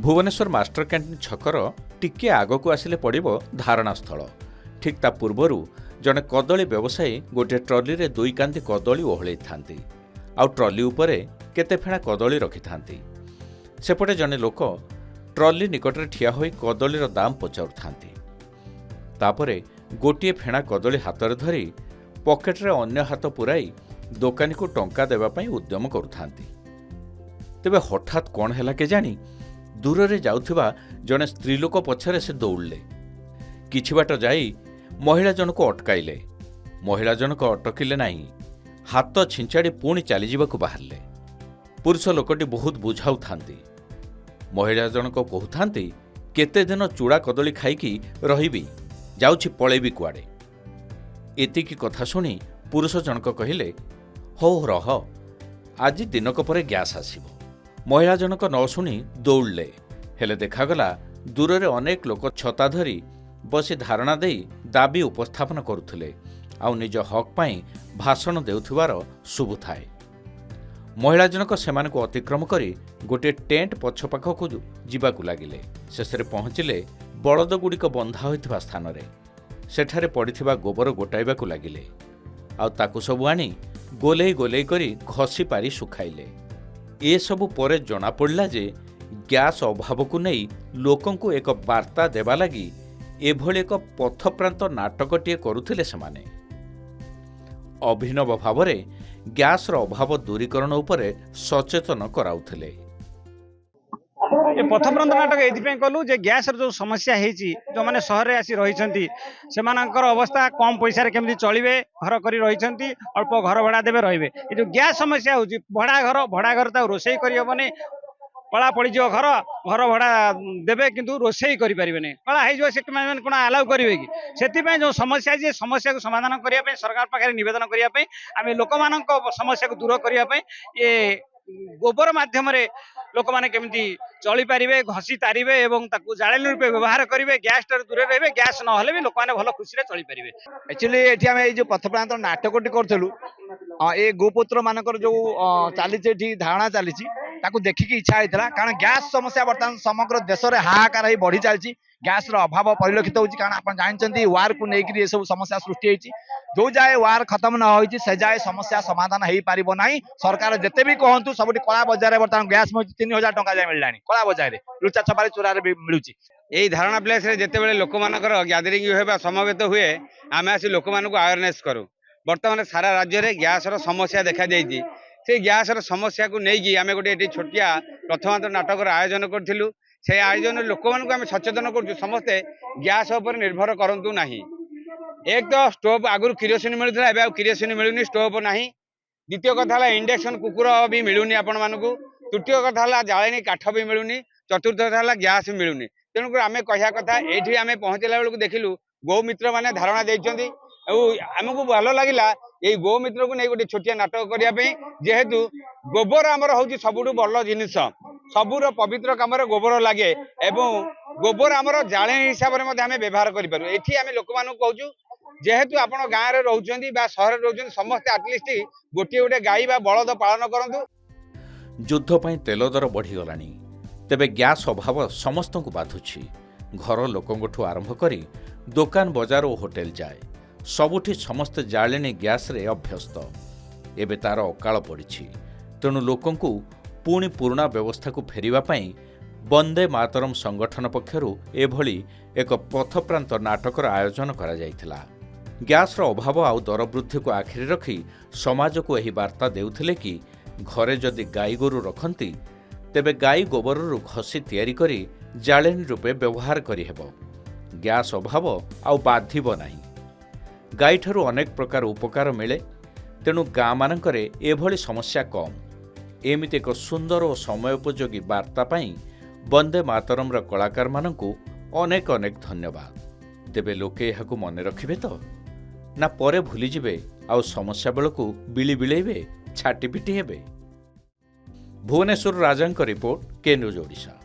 Bhubaneswar master canteen छकर टिके आगक आसिले पड़िबो धारणास्थल। ठीक ता पूर्वरु जने कदली व्यवसायी गोटे ट्रली रे दुई कांदी कदली ओहळै थांती आउ ट्रली उपरे केते फेणा कदली रखि थांती। सेपटे जने लोक ट्रली निकटरे ठिया होई कदलीर दाम पचारु थांती। तापरे गोटिए फेणा कदली हातरे धरी पकेट्रे अन्य हाथ पुराई दोकानी को टंका देवा पई उद्यम करुथांती। तेबे हठात कौन हैला केजाणी दूर जाउथिबा जने स्त्रीलोक पछरे से दौड़ले। किछि बाट जाई महिला जनक अटकाइले। महिला जनक अटकिले नाही, हाथ छिंचाड़ी पुणी चली जावाकू बाहरले। पुरुष लोकटी बहुत बुझाउ थांती। महिला जनक कहउथांती केते दिन चूड़ा कदली खाइकी रहिबी, जाउछि पळेबी कुआडे। एतिकी कथा सुनी पुरुष जनक कहिले हो रह, आज दिनक परे ग्यास आसिबो। महिला जनक न शुणी दौड़ले। हेले देखागला दूर अनेक लोक छता धरी बसी धारणा देई दाबी उपस्थापन करुथिले आउ निज हक पाई भाषण देउथिबार शुभुथाए। महिला जनक सेमानकु अतिक्रम करी गोटे टेंट पछ पाखकु जिबाकु लागिले। शेषरे पहुंचिले बलदगुड़िक बंधा होइथिबा स्थान रे। सेठारे पड़िथिबा गोबर गोटाइबाकू लागिले आउ ताकु सबु आनी गोलेई गोलेई करी घसी पारी सुखाइले। ए सबु परे जଣା पड़ला जे ग्यास अभाव को नहीं लोकंकु एक वार्ता देवा लगी एभली एक पथप्रांत नाटकटीए करुथिले सेमाने। अभिनव भावरे ग्यास अभाव दूरीकरण उपरे सचेतन कराउथिले। ये पथप्रांत नाटक एथिपे कलु जे गैस जो समस्या हेची जो माने शहर रे आसी रहिसंती सेमानकर अवस्था कम पैसा रे केमि चलिबे, घर करी रहिसंती, अल्प घर भड़ा देबे रहिबे। ए जो गैस समस्या होची भड़ा घर ता रोषेई करी हबने, कला पड़ी जो घर भड़ा देबे किंतु रोषेई करि परिबेने, कला हे जो से माने कोन अलाउ करिवे कि सेति पय जो समस्या जे समस्या को समाधान करिया पय सरकार पाखरे निवेदन करिया पय आमे लोकमानक समस्या को दूर करिया पय ये गोबर माध्यम रे लोक माने केमती चली पारिबे, घसी तारिबे एवं ताकू जाळेनी रूपे व्यवहार करिवे, गैस टर दूर रहबे, गैस न हले भी लोक माने भलो खुशी रे चली पारिबे। एक्चुअली एठी हम ए जो पथप्रांत नाटकटी करथलु ए गोपुत्र मानकर जो चाली एठी धारणा चाली ताकू देखिकी इच्छा होता कारण गैस समस्या बर्तमान समग्र देश में हाहाकार हो बढ़ी चलती। गैस अभाव परिलक्षित होती कारण आप जानते वार को लेकर ये सब समस्या सृष्टि होती। जो जाए वार खत्म न होती से जाए समस्या समाधान हो पार ना। सरकार जिते भी कहतु सब कला बजार बर्तमान गैस 3000 टंका जाए मिलला कला बजार लुचा छपारी चोरार मिलूँ। यही धारणा प्लेस रे जेते बेले लोक मानकर गैदरिंग होबा समवेत हुए आमे आसी लोक मानक अवेयरनेस करू। वर्तमान सारा राज्य रे गैस रो समस्या देखा देइछि। से गैस रो समस्या को नहीं आमे गोटे एटी छोटिया प्रथमांतर नाटक आयोजन करथिलु। से आयोजन लोक मानक आमे सचेतन करछु समस्ते गैस ऊपर निर्भर करंतु नाही। एक तो स्टोव आगुर किरोसिन मिलुथला, एबे किरोसिन मिलुनी, स्टोव नाही। द्वितीय कथा हला इंडक्शन कुकुर भी मिलुनी आपण मानकु। तृतीय कथा हला जाळेनी काठ भी मिलुनी। चतुर्थ कथा हला गैस मिलुनी। तेणु आमे कहिया कथा एठी आमे पहुंचला बेलकु देखिलु गोमित्र माने धारणा देइचंदी। आमको भल लगिला ये गोमित्र को नहीं गोटे छोटिया नाटक करने जेहेतु गोबर आमर हूँ सबुठ भल जिनिस, सबूर पवित्र कम गोबर लगे एवं गोबर आमर जाले हिसाब से आम व्यवहार करूँ। ये आम लोक मान कहूँ जेहेतु आप गाँव में रोचे सहर रोचे समस्ते आटलिस्ट गोटे गोटे गाई बलद पालन करूँ। युद्ध पाई तेल दर बढ़ीगला, तेबे ग्यास अभाव समस्त को बाधुछि। घर लोकंठू आरंभ करी दुकान बजार और होटेल जाए सबुठी समस्त जाळेनी गैस रे अभ्यस्त। एबे तार अकाल पड़िछि। तेणु लोकंकु पुणी पुराणा व्यवस्था को फेरिबा पई वंदे मातरम संगठन पक्षरु एभली एक पथप्रांत नाटकर आयोजन करा जायथिला। गैस रो अभाव आउ दर वृद्धि को आखिरी रखी समाज को एही वार्ता देउथिले कि घरे जदि गाई गोरु रखंती तेबे गाई गोबररू घसी तैयारी करी जाळेनी रूपे व्यवहार करि हेबो। गैस अभाव आउ बाधिब नाही। गाई ठारू अनेक प्रकार उपकार मिले। तेणु गाँ मानकरे एभली समस्या कम। एमिति एक सुंदर और समयोपयोगी वार्ता पाई वंदे मातरम कलाकार मानकु अनेक अनेक धन्यवाद। तेबे लोके एहाकु मने रखिबे तो ना परे भूली जिबे आउ समस्या बेलकु बिली बिलेइबे, छाटी पिटी हेबे। भुवनेश्वर राजांक रिपोर्ट, के न्यूज ओडिशा।